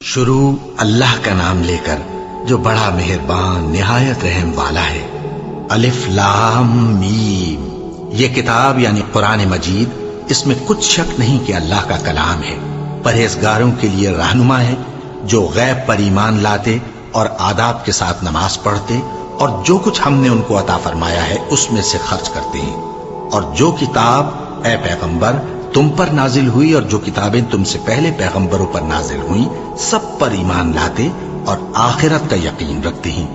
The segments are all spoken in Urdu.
شروع اللہ کا نام لے کر جو بڑا مہربان نہایت رحم والا ہے۔ الف لام میم، یہ کتاب یعنی قرآن مجید، اس میں کچھ شک نہیں کہ اللہ کا کلام ہے، پرہیزگاروں کے لیے رہنما ہے، جو غیب پر ایمان لاتے اور آداب کے ساتھ نماز پڑھتے اور جو کچھ ہم نے ان کو عطا فرمایا ہے اس میں سے خرچ کرتے ہیں، اور جو کتاب اے پیغمبر تم پر نازل ہوئی اور جو کتابیں تم سے پہلے پیغمبروں پر نازل ہوئیں سب پر ایمان لاتے اور آخرت کا یقین رکھتے ہیں۔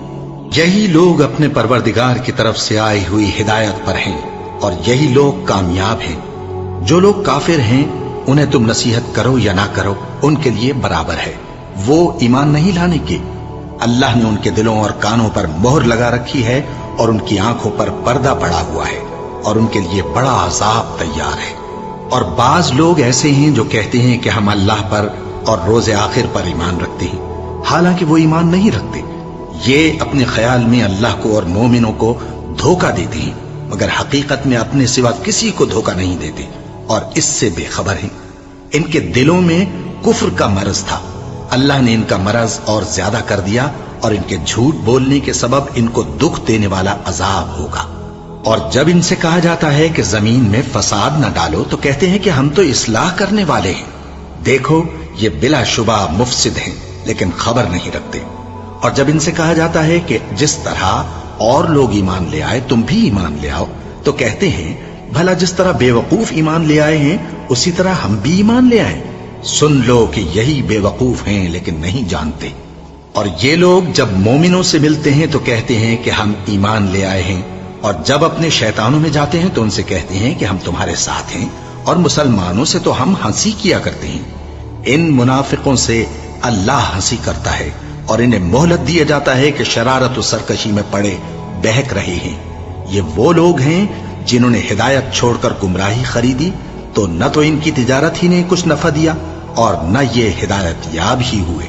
یہی لوگ اپنے پروردگار کی طرف سے آئی ہوئی ہدایت پر ہیں اور یہی لوگ کامیاب ہیں۔ جو لوگ کافر ہیں انہیں تم نصیحت کرو یا نہ کرو ان کے لیے برابر ہے، وہ ایمان نہیں لانے کے۔ اللہ نے ان کے دلوں اور کانوں پر مہر لگا رکھی ہے اور ان کی آنکھوں پر پردہ پڑا ہوا ہے اور ان کے لیے بڑا عذاب تیار ہے۔ اور بعض لوگ ایسے ہیں جو کہتے ہیں کہ ہم اللہ پر اور روز آخر پر ایمان رکھتے ہیں، حالانکہ وہ ایمان نہیں رکھتے۔ یہ اپنے خیال میں اللہ کو اور مومنوں کو دھوکہ دیتے ہیں، مگر حقیقت میں اپنے سوا کسی کو دھوکہ نہیں دیتے اور اس سے بے خبر ہیں۔ ان کے دلوں میں کفر کا مرض تھا، اللہ نے ان کا مرض اور زیادہ کر دیا اور ان کے جھوٹ بولنے کے سبب ان کو دکھ دینے والا عذاب ہوگا۔ اور جب ان سے کہا جاتا ہے کہ زمین میں فساد نہ ڈالو تو کہتے ہیں کہ ہم تو اصلاح کرنے والے ہیں۔ دیکھو یہ بلا شبہ مفسد ہیں لیکن خبر نہیں رکھتے۔ اور جب ان سے کہا جاتا ہے کہ جس طرح اور لوگ ایمان لے آئے تم بھی ایمان لے آؤ تو کہتے ہیں بھلا جس طرح بے وقوف ایمان لے آئے ہیں اسی طرح ہم بھی ایمان لے آئیں۔ سن لو کہ یہی بے وقوف ہیں لیکن نہیں جانتے۔ اور یہ لوگ جب مومنوں سے ملتے ہیں تو کہتے ہیں کہ ہم ایمان لے آئے ہیں، اور جب اپنے شیطانوں میں جاتے ہیں تو ان سے کہتے ہیں کہ ہم تمہارے ساتھ ہیں، اور مسلمانوں سے تو ہم ہنسی کیا کرتے ہیں۔ ان منافقوں سے اللہ ہنسی کرتا ہے اور انہیں مہلت دیا جاتا ہے کہ شرارت و سرکشی میں پڑے بہک رہے ہیں۔ یہ وہ لوگ ہیں جنہوں نے ہدایت چھوڑ کر گمراہی خریدی، تو نہ تو ان کی تجارت ہی نے کچھ نفع دیا اور نہ یہ ہدایت یاب ہی ہوئے۔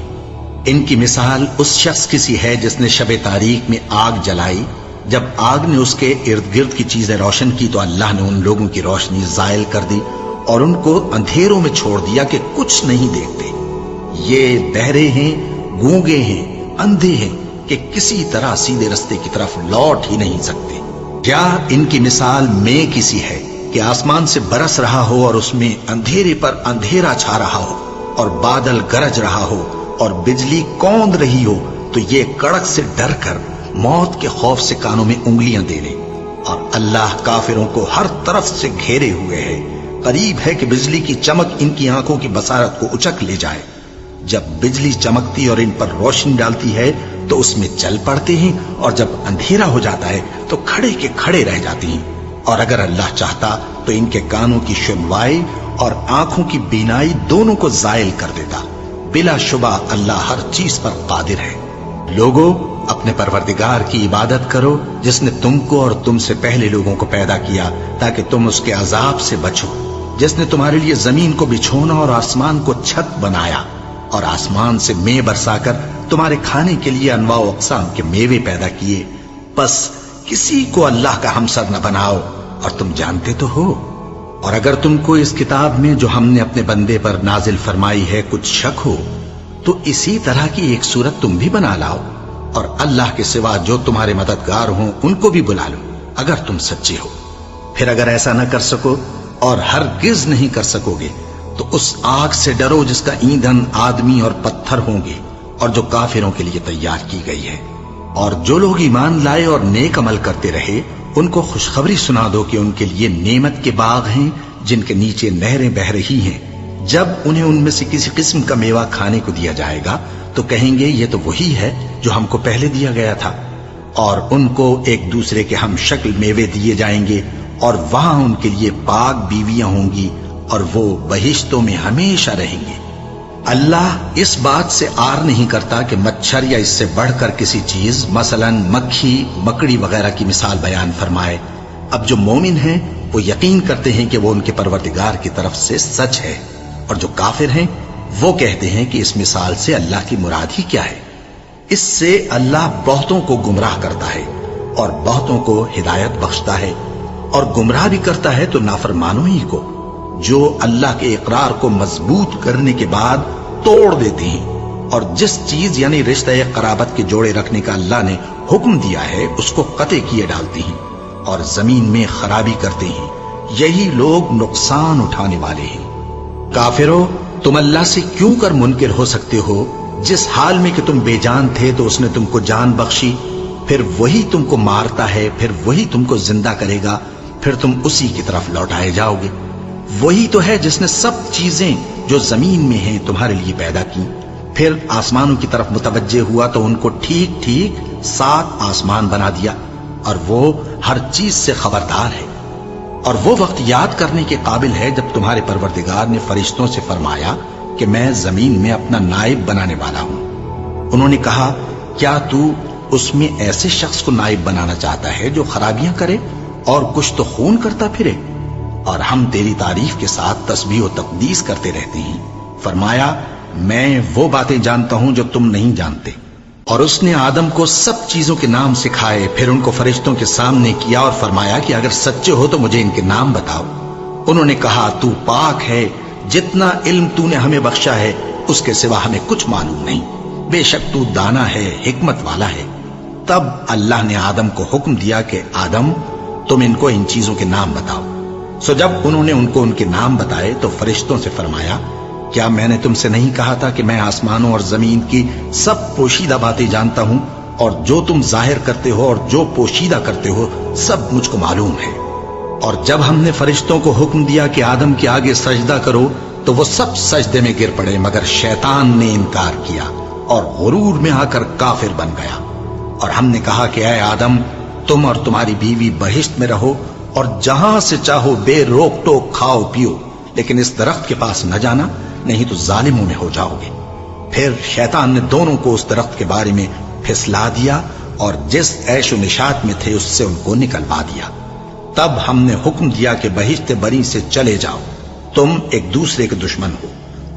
ان کی مثال اس شخص کی سی ہے جس نے شب تاریک میں آگ جلائی، جب آگ نے اس کے ارد گرد کی چیزیں روشن کی تو اللہ نے ان لوگوں کی روشنی زائل کر دی اور ان کو اندھیروں میں چھوڑ دیا کہ کچھ نہیں دیکھتے۔ یہ بہرے ہیں، گونگے ہیں، اندھے ہیں کہ کسی طرح سیدھے رستے کی طرف لوٹ ہی نہیں سکتے۔ کیا ان کی مثال میں کسی ہے کہ آسمان سے برس رہا ہو اور اس میں اندھیرے پر اندھیرا چھا رہا ہو اور بادل گرج رہا ہو اور بجلی کوند رہی ہو تو یہ کڑک سے ڈر کر موت کے خوف سے کانوں میں انگلیاں دے لے۔ اور اللہ کافروں کو ہر طرف سے گھیرے ہوئے ہے، قریب ہے کہ بجلی کی چمک ان کی آنکھوں کی بصارت کو اچک لے جائے۔ جب بجلی چمکتی اور ان پر روشنی ڈالتی ہے تو اس میں چل پڑتے ہیں، اور جب اندھیرا ہو جاتا ہے تو کھڑے کے کھڑے رہ جاتے ہیں۔ اور اگر اللہ چاہتا تو ان کے کانوں کی سنوائی اور آنکھوں کی بینائی دونوں کو زائل کر دیتا۔ بلا شبہ اللہ ہر چیز پر قادر ہے۔ لوگوں، اپنے پروردگار کی عبادت کرو جس نے تم کو اور تم سے پہلے لوگوں کو پیدا کیا تاکہ تم اس کے عذاب سے بچو، جس نے تمہارے لیے زمین کو بچھونا اور آسمان کو چھت بنایا اور آسمان سے مے برسا کر تمہارے کھانے کے لیے انواع و اقسام کے میوے پیدا کیے۔ بس کسی کو اللہ کا ہمسر نہ بناؤ، اور تم جانتے تو ہو۔ اور اگر تم کو اس کتاب میں جو ہم نے اپنے بندے پر نازل فرمائی ہے کچھ شک ہو تو اسی طرح کی ایک صورت تم بھی بنا لاؤ، اور اللہ کے سوا جو تمہارے مددگار ہوں ان کو بھی بلا لو اگر تم سچے ہو۔ پھر اگر ایسا نہ کر سکو اور ہرگز نہیں کر سکو گے تو اس آگ سے ڈرو جس کا ایندھن آدمی اور پتھر ہوں گے اور جو کافروں کے لیے تیار کی گئی ہے۔ اور جو لوگ ایمان لائے اور نیک عمل کرتے رہے ان کو خوشخبری سنا دو کہ ان کے لیے نعمت کے باغ ہیں جن کے نیچے نہریں بہہ رہی ہیں۔ جب انہیں ان میں سے کسی قسم کا میوہ کھانے کو دیا جائے گا تو کہیں گے یہ تو وہی ہے جو ہم کو پہلے دیا گیا تھا، اور ان کو ایک دوسرے کے ہم شکل میوے دیے جائیں گے، اور وہاں ان کے لیے پاک بیویاں ہوں گی اور وہ بہشتوں میں ہمیشہ رہیں گے۔ اللہ اس بات سے آر نہیں کرتا کہ مچھر یا اس سے بڑھ کر کسی چیز مثلا مکھی، مکڑی وغیرہ کی مثال بیان فرمائے۔ اب جو مومن ہیں وہ یقین کرتے ہیں کہ وہ ان کے پروردگار کی طرف سے سچ ہے، اور جو کافر ہیں وہ کہتے ہیں کہ اس مثال سے اللہ کی مراد ہی کیا ہے۔ اس سے اللہ بہتوں کو گمراہ کرتا ہے اور بہتوں کو ہدایت بخشتا ہے، اور گمراہ بھی کرتا ہے تو نافرمانوں ہی کو، جو اللہ کے اقرار کو مضبوط کرنے کے بعد توڑ دیتے ہیں اور جس چیز یعنی رشتہ قرابت کے جوڑے رکھنے کا اللہ نے حکم دیا ہے اس کو قطع کیے ڈالتے ہیں اور زمین میں خرابی کرتے ہیں، یہی لوگ نقصان اٹھانے والے ہیں۔ کافرو، تم اللہ سے کیوں کر منکر ہو سکتے ہو؟ جس حال میں کہ تم بے جان تھے تو اس نے تم کو جان بخشی، پھر وہی تم کو مارتا ہے، پھر وہی تم کو زندہ کرے گا، پھر تم اسی کی طرف لوٹائے جاؤ گے۔ وہی تو ہے جس نے سب چیزیں جو زمین میں ہیں تمہارے لیے پیدا کی، پھر آسمانوں کی طرف متوجہ ہوا تو ان کو ٹھیک ٹھیک 7 آسمان بنا دیا، اور وہ ہر چیز سے خبردار ہے۔ اور وہ وقت یاد کرنے کے قابل ہے جب تمہارے پروردگار نے فرشتوں سے فرمایا کہ میں زمین میں اپنا نائب بنانے والا ہوں۔ انہوں نے کہا، کیا تو اس میں ایسے شخص کو نائب بنانا چاہتا ہے جو خرابیاں کرے اور کچھ تو خون کرتا پھرے؟ اور ہم تیری تعریف کے ساتھ تسبیح و تقدیس کرتے رہتے ہیں۔ فرمایا، میں وہ باتیں جانتا ہوں جو تم نہیں جانتے۔ اور اس نے آدم کو سب چیزوں کے نام سکھائے، پھر ان کو فرشتوں کے سامنے کیا اور فرمایا کہ اگر سچے ہو تو مجھے ان کے نام بتاؤ۔ انہوں نے کہا، تو پاک ہے، جتنا علم تو نے ہمیں بخشا ہے اس کے سوا ہمیں کچھ معلوم نہیں، بے شک تو دانا ہے، حکمت والا ہے۔ تب اللہ نے آدم کو حکم دیا کہ آدم، تم ان کو ان چیزوں کے نام بتاؤ۔ سو جب انہوں نے ان کو ان کے نام بتائے تو فرشتوں سے فرمایا، کیا میں نے تم سے نہیں کہا تھا کہ میں آسمانوں اور زمین کی سب پوشیدہ باتیں جانتا ہوں، اور جو تم ظاہر کرتے ہو اور جو پوشیدہ کرتے ہو سب مجھ کو معلوم ہے۔ اور جب ہم نے فرشتوں کو حکم دیا کہ آدم کے آگے سجدہ کرو تو وہ سب سجدے میں گر پڑے، مگر شیطان نے انکار کیا اور غرور میں آ کر کافر بن گیا۔ اور ہم نے کہا کہ اے آدم، تم اور تمہاری بیوی بہشت میں رہو اور جہاں سے چاہو بے روک ٹوک کھاؤ پیو، لیکن اس درخت کے پاس نہ جانا، نہیں تو ظالموں میں ہو جاؤ گے۔ پھر شیطان نے دونوں کو اس درخت کے بارے میں پھسلا دیا اور جس عیش و نشاط میں تھے اس سے ان کو نکلوا دیا۔ تب ہم نے حکم دیا کہ بہشت بری سے چلے جاؤ، تم ایک دوسرے کے دشمن ہو،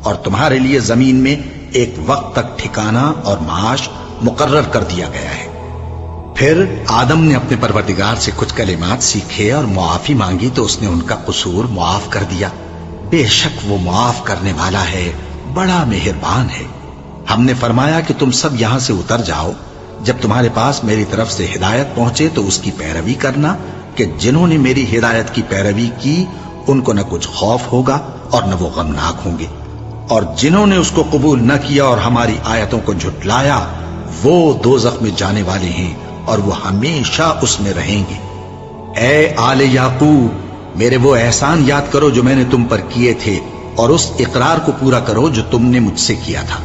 اور تمہارے لیے زمین میں ایک وقت تک ٹھکانہ اور معاش مقرر کر دیا گیا ہے۔ پھر آدم نے اپنے پروردگار سے کچھ کلمات سیکھے اور معافی مانگی تو اس نے ان کا قصور معاف کر دیا۔ بے شک وہ معاف کرنے والا ہے، بڑا مہربان ہے۔ ہم نے فرمایا کہ تم سب یہاں سے اتر جاؤ، جب تمہارے پاس میری طرف سے ہدایت پہنچے تو اس کی پیروی کرنا، کہ جنہوں نے میری ہدایت کی پیروی کی ان کو نہ کچھ خوف ہوگا اور نہ وہ غمناک ہوں گے، اور جنہوں نے اس کو قبول نہ کیا اور ہماری آیتوں کو جھٹلایا وہ دوزخ میں جانے والے ہیں اور وہ ہمیشہ اس میں رہیں گے۔ اے آل یعقوب، میرے وہ احسان یاد کرو جو میں نے تم پر کیے تھے، اور اس اقرار کو پورا کرو جو تم نے مجھ سے کیا تھا۔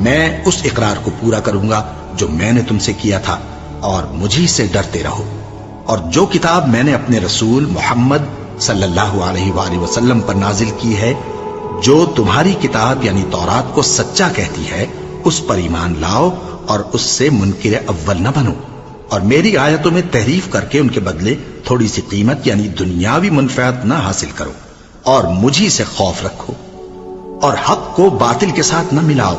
میں اس اقرار کو پورا کروں گا جو میں نے تم سے کیا تھا، اور مجھی سے ڈرتے رہو۔ اور جو کتاب میں نے اپنے رسول محمد صلی اللہ علیہ وآلہ وسلم پر نازل کی ہے، جو تمہاری کتاب یعنی تورات کو سچا کہتی ہے، اس پر ایمان لاؤ اور اس سے منکر اول نہ بنو، اور میری آیتوں میں تحریف کر کے ان کے بدلے تھوڑی سی قیمت یعنی دنیاوی منفعت نہ حاصل کرو، اور مجھی سے خوف رکھو، اور حق کو باطل کے ساتھ نہ ملاؤ،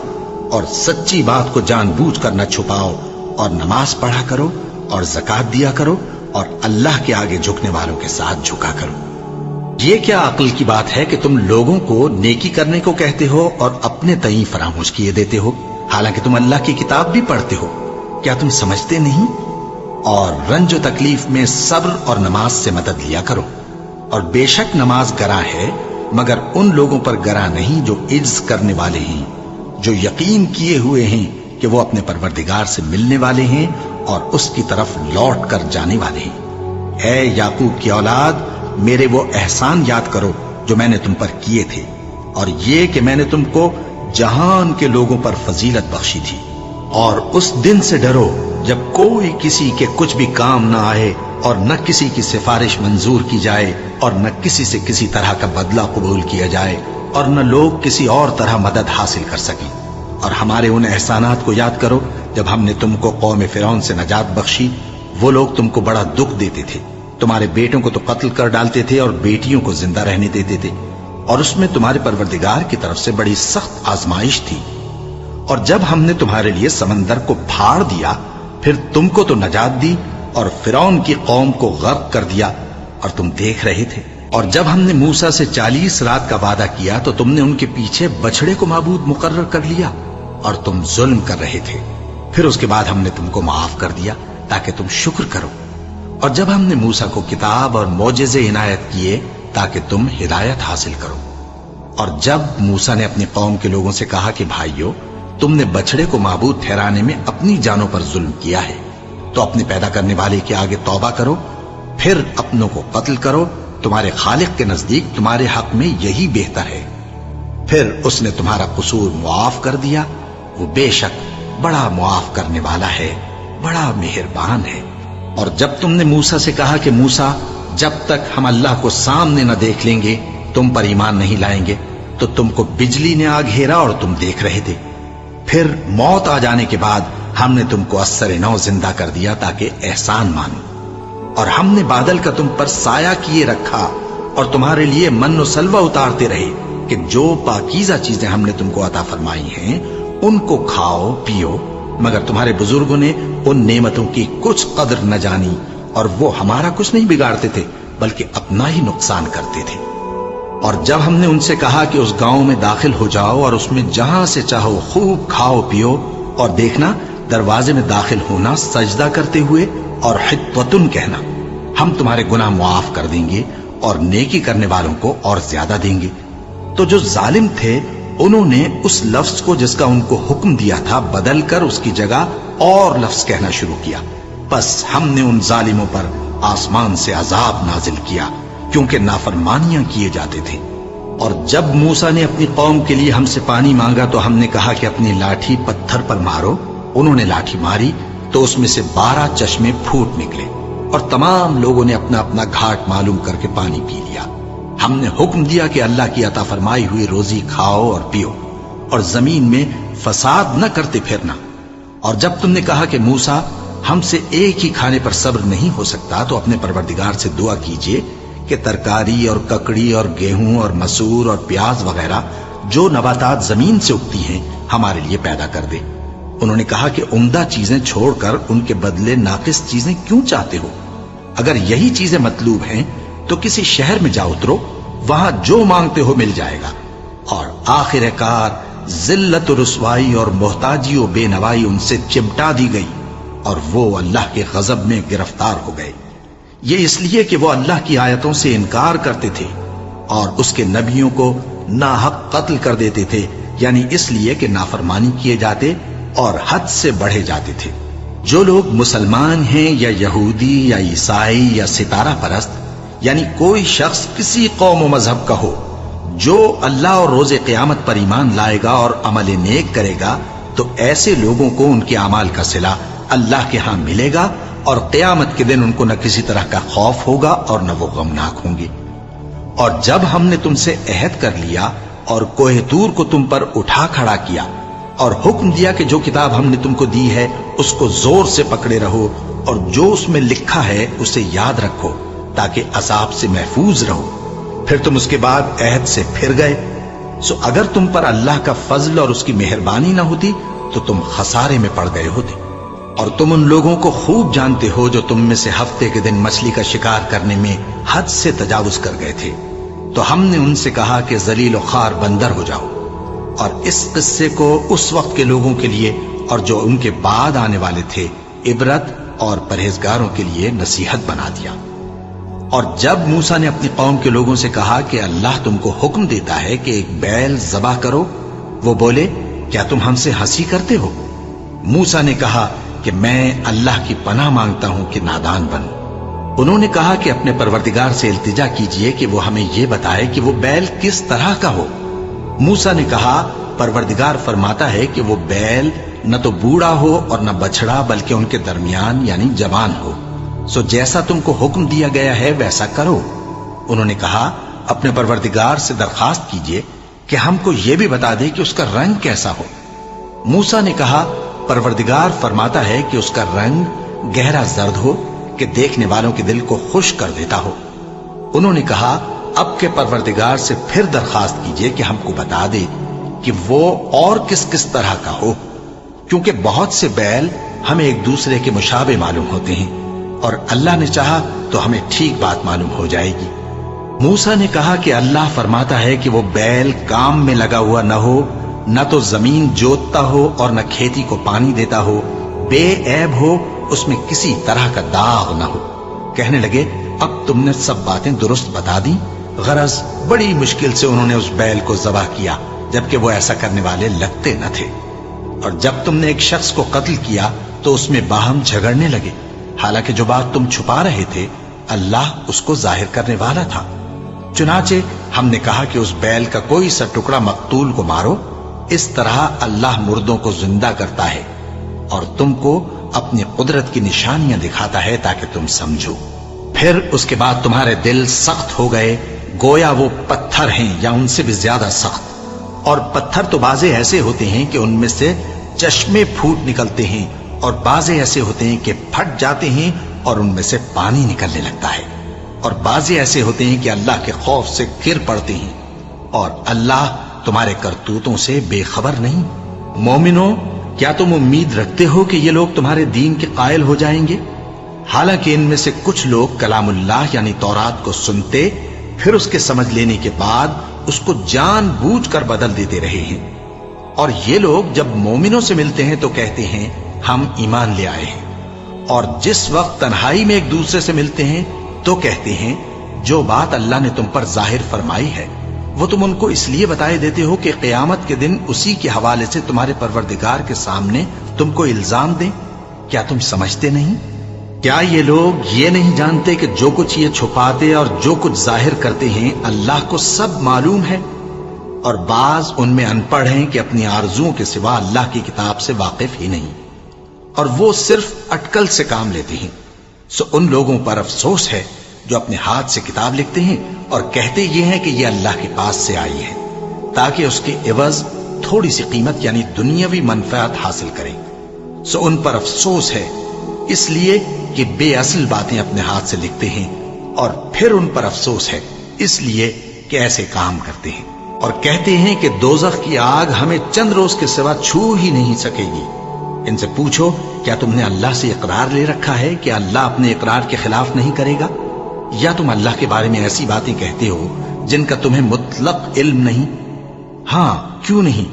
اور سچی بات کو جان بوجھ کر نہ چھپاؤ، اور نماز پڑھا کرو اور زکوٰۃ دیا کرو، اور اللہ کے آگے جھکنے والوں کے ساتھ جھکا کرو۔ یہ کیا عقل کی بات ہے کہ تم لوگوں کو نیکی کرنے کو کہتے ہو اور اپنے تئیں فراموش کیے دیتے ہو، حالانکہ تم اللہ کی کتاب بھی پڑھتے ہو؟ کیا تم سمجھتے نہیں؟ اور رنج و تکلیف میں صبر اور نماز سے مدد لیا کرو، اور بے شک نماز گراں ہے، مگر ان لوگوں پر گراں نہیں جو عجز کرنے والے ہیں، جو یقین کیے ہوئے ہیں کہ وہ اپنے پروردگار سے ملنے والے ہیں اور اس کی طرف لوٹ کر جانے والے ہیں۔ اے یعقوب کی اولاد، میرے وہ احسان یاد کرو جو میں نے تم پر کیے تھے، اور یہ کہ میں نے تم کو جہان کے لوگوں پر فضیلت بخشی تھی۔ اور اس دن سے ڈرو جب کوئی کسی کے کچھ بھی کام نہ آئے، اور نہ کسی کی سفارش منظور کی جائے، اور نہ کسی سے کسی طرح کا بدلہ قبول کیا جائے، اور نہ لوگ کسی اور طرح مدد حاصل کر سکیں۔ اور ہمارے ان احسانات کو یاد کرو جب ہم نے تم کو قوم فرعون سے نجات بخشی۔ وہ لوگ تم کو بڑا دکھ دیتے تھے، تمہارے بیٹوں کو تو قتل کر ڈالتے تھے اور بیٹیوں کو زندہ رہنے دیتے تھے، اور اس میں تمہارے پروردگار کی طرف سے بڑی سخت آزمائش تھی۔ اور جب ہم نے تمہارے لیے سمندر کو پھاڑ دیا، پھر تم کو تو نجات دی اور فرعون کی قوم کو غرق کر دیا، اور تم دیکھ رہے تھے۔ اور جب ہم نے موسیٰ سے 40 رات کا وعدہ کیا تو تم نے ان کے پیچھے بچڑے کو معبود مقرر کر لیا، اور تم ظلم کر رہے تھے، پھر اس کے بعد ہم نے تم کو معاف کر دیا تاکہ تم شکر کرو، اور جب ہم نے موسیٰ کو کتاب اور معجزے عنایت کیے تاکہ تم ہدایت حاصل کرو، اور جب موسیٰ نے اپنی قوم کے لوگوں سے کہا کہ بھائیو، تم نے بچڑے کو معبود ٹھہرانے میں اپنی جانوں پر ظلم کیا ہے، تو اپنے پیدا کرنے والے کے آگے توبہ کرو، پھر اپنوں کو قتل کرو، تمہارے خالق کے نزدیک تمہارے حق میں یہی بہتر ہے، پھر اس نے تمہارا قصور معاف کر دیا، وہ بے شک بڑا معاف کرنے والا ہے، بڑا مہربان ہے۔ اور جب تم نے موسیٰ سے کہا کہ موسیٰ، جب تک ہم اللہ کو سامنے نہ دیکھ لیں گے تم پر ایمان نہیں لائیں گے، تو تم کو بجلی نے آ گھیرا اور تم دیکھ رہے تھے، پھر موت آ جانے کے بعد ہم نے تم کو اثر نو زندہ کر دیا تاکہ احسان مانو، اور ہم نے بادل کا تم پر سایہ کیے رکھا اور تمہارے لیے من و سلوہ اتارتے رہے کہ جو پاکیزہ چیزیں ہم نے تم کو عطا فرمائی ہیں ان کو کھاؤ پیو، مگر تمہارے بزرگوں نے ان نعمتوں کی کچھ قدر نہ جانی، اور وہ ہمارا کچھ نہیں بگاڑتے تھے بلکہ اپنا ہی نقصان کرتے تھے۔ اور جب ہم نے ان سے کہا کہ اس گاؤں میں داخل ہو جاؤ اور اس میں جہاں سے چاہو خوب کھاؤ پیو، اور دیکھنا دروازے میں داخل ہونا سجدہ کرتے ہوئے اور حطوتن کہنا، ہم تمہارے گناہ معاف کر دیں گے اور نیکی کرنے والوں کو اور زیادہ دیں گے، تو جو ظالم تھے انہوں نے اس لفظ کو جس کا ان کو حکم دیا تھا بدل کر اس کی جگہ اور لفظ کہنا شروع کیا، بس ہم نے ان ظالموں پر آسمان سے عذاب نازل کیا کیونکہ نافرمانیاں کیے جاتے تھے۔ اور جب موسیٰ نے اپنی قوم کے لیے ہم سے پانی مانگا تو ہم نے کہا کہ اپنی لاٹھی پتھر پر مارو، انہوں نے لاٹھی ماری تو اس میں سے 12 چشمے پھوٹ نکلے، اور تمام لوگوں نے اپنا اپنا گھاٹ معلوم کر کے پانی پی لیا۔ ہم نے حکم دیا کہ اللہ کی عطا فرمائی ہوئی روزی کھاؤ اور پیو، اور زمین میں فساد نہ کرتے پھرنا۔ اور جب تم نے کہا کہ موسیٰ، ہم سے ایک ہی کھانے پر صبر نہیں ہو سکتا، تو اپنے پروردگار سے دعا کیجئے کہ ترکاری اور ککڑی اور گیہوں اور مسور اور پیاز وغیرہ جو نباتات زمین سے اگتی ہیں ہمارے لیے پیدا کر دے۔ انہوں نے کہا کہ عمدہ چیزیں چھوڑ کر ان کے بدلے ناقص چیزیں کیوں چاہتے ہو؟ اگر یہی چیزیں مطلوب ہیں تو کسی شہر میں جا اترو، وہاں جو مانگتے ہو مل جائے گا۔ اور آخر کار ذلت و رسوائی اور محتاجی و بے نوائی ان سے چمٹا دی گئی، اور وہ اللہ کے غضب میں گرفتار ہو گئے، یہ اس لیے کہ وہ اللہ کی آیتوں سے انکار کرتے تھے اور اس کے نبیوں کو ناحق قتل کر دیتے تھے، یعنی اس لیے کہ نافرمانی کیے جاتے اور حد سے بڑھے جاتے تھے۔ جو لوگ مسلمان ہیں یا یہودی یا عیسائی یا ستارہ پرست، یعنی کوئی شخص کسی قوم و مذہب کا ہو، جو اللہ اور روز قیامت پر ایمان لائے گا اور عمل نیک کرے گا، تو ایسے لوگوں کو ان کے اعمال کا صلہ اللہ کے ہاں ملے گا، اور قیامت کے دن ان کو نہ کسی طرح کا خوف ہوگا اور نہ وہ غمناک ہوں گے۔ اور جب ہم نے تم سے عہد کر لیا اور کوہ طور کو تم پر اٹھا کھڑا کیا اور حکم دیا کہ جو کتاب ہم نے تم کو دی ہے اس کو زور سے پکڑے رہو، اور جو اس میں لکھا ہے اسے یاد رکھو تاکہ عذاب سے محفوظ رہو، پھر تم اس کے بعد عہد سے پھر گئے، سو اگر تم پر اللہ کا فضل اور اس کی مہربانی نہ ہوتی تو تم خسارے میں پڑ گئے ہوتے۔ اور تم ان لوگوں کو خوب جانتے ہو جو تم میں سے ہفتے کے دن مچھلی کا شکار کرنے میں حد سے تجاوز کر گئے تھے، تو ہم نے ان سے کہا کہ ذلیل و خوار بندر ہو جاؤ، اور اس قصے کو اس وقت کے لوگوں کے لیے اور جو ان کے بعد آنے والے تھے عبرت اور پرہیزگاروں کے لیے نصیحت بنا دیا۔ اور جب موسیٰ نے اپنی قوم کے لوگوں سے کہا کہ اللہ تم کو حکم دیتا ہے کہ ایک بیل ذبح کرو، وہ بولے کیا تم ہم سے ہنسی کرتے ہو؟ موسیٰ نے کہا کہ میں اللہ کی پناہ مانگتا ہوں کہ نادان بنوں۔ انہوں نے کہا کہ اپنے پروردگار سے التجا کیجئے کہ وہ ہمیں یہ بتائے کہ وہ بیل کس طرح کا ہو۔ موسیٰ نے کہا پروردگار فرماتا ہے کہ وہ بیل نہ تو بوڑھا ہو اور نہ بچڑا بلکہ ان کے درمیان یعنی جوان ہو، سو جیسا تم کو حکم دیا گیا ہے ویسا کرو۔ انہوں نے کہا اپنے پروردگار سے درخواست کیجئے کہ ہم کو یہ بھی بتا دے کہ اس کا رنگ کیسا ہو۔ موسیٰ نے کہا پروردگار فرماتا ہے کہ اس کا رنگ گہرا زرد ہو کہ دیکھنے والوں کے دل کو خوش کر دیتا ہو۔ انہوں نے کہا اب کے پروردگار سے پھر درخواست کیجئے کہ ہم کو بتا دے کہ وہ اور کس کس طرح کا ہو، کیونکہ بہت سے بیل ہمیں ایک دوسرے کے مشابہ معلوم ہوتے ہیں، اور اللہ نے چاہا تو ہمیں ٹھیک بات معلوم ہو جائے گی۔ موسیٰ نے کہا کہ اللہ فرماتا ہے کہ وہ بیل کام میں لگا ہوا نہ ہو نہ تو زمین جوتتا ہو اور نہ کھیتی کو پانی دیتا ہو، بے عیب ہو، اس میں کسی طرح کا داغ نہ ہو۔ کہنے لگے اب تم نے سب باتیں درست بتا دی۔ غرض بڑی مشکل سے انہوں نے اس بیل کو ذبح کیا، جبکہ وہ ایسا کرنے والے لگتے نہ تھے۔ اور جب تم نے ایک شخص کو قتل کیا تو اس میں باہم جھگڑنے لگے، حالانکہ جو بات تم چھپا رہے تھے اللہ اس کو ظاہر کرنے والا تھا۔ چنانچہ ہم نے کہا کہ اس بیل کا کوئی سا ٹکڑا مقتول کو مارو، اس طرح اللہ مردوں کو زندہ کرتا ہے اور تم کو اپنی قدرت کی نشانیاں دکھاتا ہے تاکہ تم سمجھو۔ پھر اس کے بعد تمہارے دل سخت ہو گئے، گویا وہ پتھر ہیں یا ان سے بھی زیادہ سخت۔ اور پتھر تو بعضے ایسے ہوتے ہیں کہ ان میں سے چشمے پھوٹ نکلتے ہیں، اور بعضے ایسے ہوتے ہیں کہ پھٹ جاتے ہیں اور ان میں سے پانی نکلنے لگتا ہے، اور بعضے ایسے ہوتے ہیں کہ اللہ کے خوف سے گر پڑتے ہیں، اور اللہ تمہارے کرتوتوں سے بے خبر نہیں۔ مومنو، کیا تم امید رکھتے ہو کہ یہ لوگ تمہارے دین کے قائل ہو جائیں گے؟ حالانکہ ان میں سے کچھ لوگ کلام اللہ یعنی تورات کو سنتے، پھر اس کے سمجھ لینے کے بعد اس کو جان بوجھ کر بدل دیتے رہے ہیں۔ اور یہ لوگ جب مومنوں سے ملتے ہیں تو کہتے ہیں ہم ایمان لے آئے ہیں، اور جس وقت تنہائی میں ایک دوسرے سے ملتے ہیں تو کہتے ہیں جو بات اللہ نے تم پر ظاہر فرمائی ہے وہ تم ان کو اس لیے بتائے دیتے ہو کہ قیامت کے دن اسی کے حوالے سے تمہارے پروردگار کے سامنے تم کو الزام دیں۔ کیا تم سمجھتے نہیں؟ کیا یہ لوگ یہ نہیں جانتے کہ جو کچھ یہ چھپاتے اور جو کچھ ظاہر کرتے ہیں اللہ کو سب معلوم ہے؟ اور بعض ان میں ان پڑھ ہیں کہ اپنی آرزوؤں کے سوا اللہ کی کتاب سے واقف ہی نہیں، اور وہ صرف اٹکل سے کام لیتے ہیں۔ سو ان لوگوں پر افسوس ہے جو اپنے ہاتھ سے کتاب لکھتے ہیں اور کہتے یہ ہیں کہ یہ اللہ کے پاس سے آئی ہے، تاکہ اس کے عوض تھوڑی سی قیمت یعنی دنیاوی منفعت حاصل کریں۔ سو ان پر افسوس ہے اس لیے کہ بے اصل باتیں اپنے ہاتھ سے لکھتے ہیں، اور پھر ان پر افسوس ہے اس لیے کہ ایسے کام کرتے ہیں، اور کہتے ہیں کہ دوزخ کی آگ ہمیں چند روز کے سوا چھو ہی نہیں سکے گی۔ ان سے پوچھو کیا تم نے اللہ سے اقرار لے رکھا ہے کہ اللہ اپنے اقرار کے خلاف نہیں کرے گا؟ یا تم اللہ کے بارے میں ایسی باتیں کہتے ہو جن کا تمہیں مطلق علم نہیں؟ ہاں کیوں نہیں،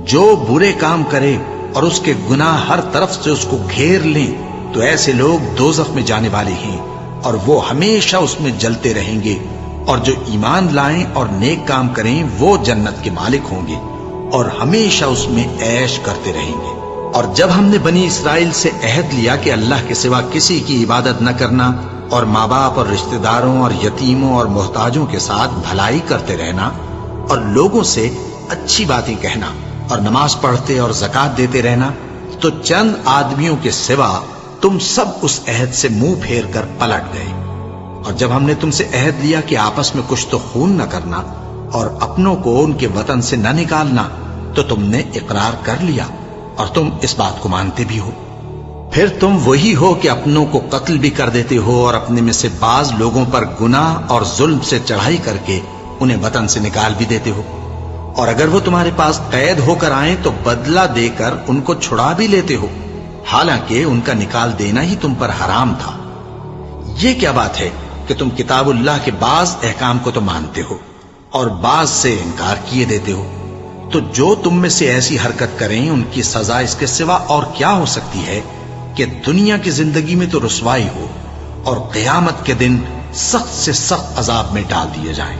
جو برے کام کرے اور اس کے گناہ ہر طرف سے اس کو گھیر لیں تو ایسے لوگ دوزخ میں جانے والے ہیں، اور وہ ہمیشہ اس میں جلتے رہیں گے، اور جو ایمان لائیں اور نیک کام کریں وہ جنت کے مالک ہوں گے اور ہمیشہ اس میں عیش کرتے رہیں گے۔ اور جب ہم نے بنی اسرائیل سے عہد لیا کہ اللہ کے سوا کسی کی عبادت نہ کرنا، اور ماں باپ اور رشتہ داروں اور یتیموں اور محتاجوں کے ساتھ بھلائی کرتے رہنا، اور لوگوں سے اچھی باتیں کہنا، اور نماز پڑھتے اور زکوٰۃ دیتے رہنا، تو چند آدمیوں کے سوا تم سب اس عہد سے منہ پھیر کر پلٹ گئے۔ اور جب ہم نے تم سے عہد لیا کہ آپس میں کچھ تو خون نہ کرنا اور اپنوں کو ان کے وطن سے نہ نکالنا، تو تم نے اقرار کر لیا اور تم اس بات کو مانتے بھی ہو۔ پھر تم وہی ہو کہ اپنوں کو قتل بھی کر دیتے ہو، اور اپنے میں سے بعض لوگوں پر گناہ اور ظلم سے چڑھائی کر کے انہیں وطن سے نکال بھی دیتے ہو، اور اگر وہ تمہارے پاس قید ہو کر آئیں تو بدلہ دے کر ان کو چھڑا بھی لیتے ہو، حالانکہ ان کا نکال دینا ہی تم پر حرام تھا۔ یہ کیا بات ہے کہ تم کتاب اللہ کے بعض احکام کو تو مانتے ہو اور بعض سے انکار کیے دیتے ہو؟ تو جو تم میں سے ایسی حرکت کریں ان کی سزا اس کے سوا اور کیا ہو سکتی ہے کہ دنیا کی زندگی میں تو رسوائی ہو اور قیامت کے دن سخت سے سخت عذاب میں ڈال دیے جائیں۔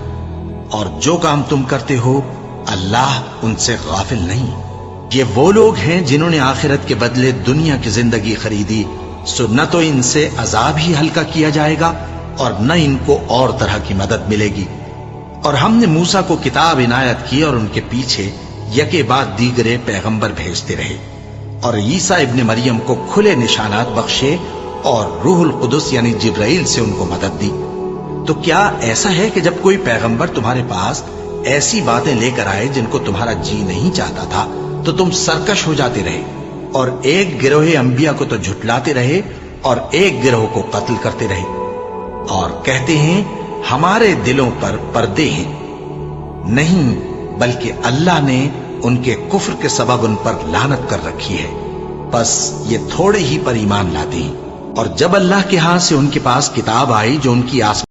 اور جو کام تم کرتے ہو اللہ ان سے غافل نہیں۔ یہ وہ لوگ ہیں جنہوں نے آخرت کے بدلے دنیا کی زندگی خریدی، سو نہ تو ان سے عذاب ہی ہلکا کیا جائے گا اور نہ ان کو اور طرح کی مدد ملے گی۔ اور ہم نے موسیٰ کو کتاب عنایت کی اور ان کے پیچھے یکے بعد دیگرے پیغمبر بھیجتے رہے، اور عیسیٰ ابن مریم کو کھلے نشانات بخشے اور روح القدس یعنی جبرائیل سے ان کو مدد دی۔ تو کیا ایسا ہے کہ جب کوئی پیغمبر تمہارے پاس ایسی باتیں لے کر آئے جن کو تمہارا جی نہیں چاہتا تھا تو تم سرکش ہو جاتے رہے، اور ایک گروہ انبیاء کو تو جھٹلاتے رہے اور ایک گروہ کو قتل کرتے رہے، اور کہتے ہیں ہمارے دلوں پر پردے ہیں؟ نہیں، بلکہ اللہ نے ان کے کفر کے سبب ان پر لعنت کر رکھی ہے، بس یہ تھوڑے ہی پر ایمان لاتے ہیں۔ اور جب اللہ کے ہاں سے ان کے پاس کتاب آئی جو ان کی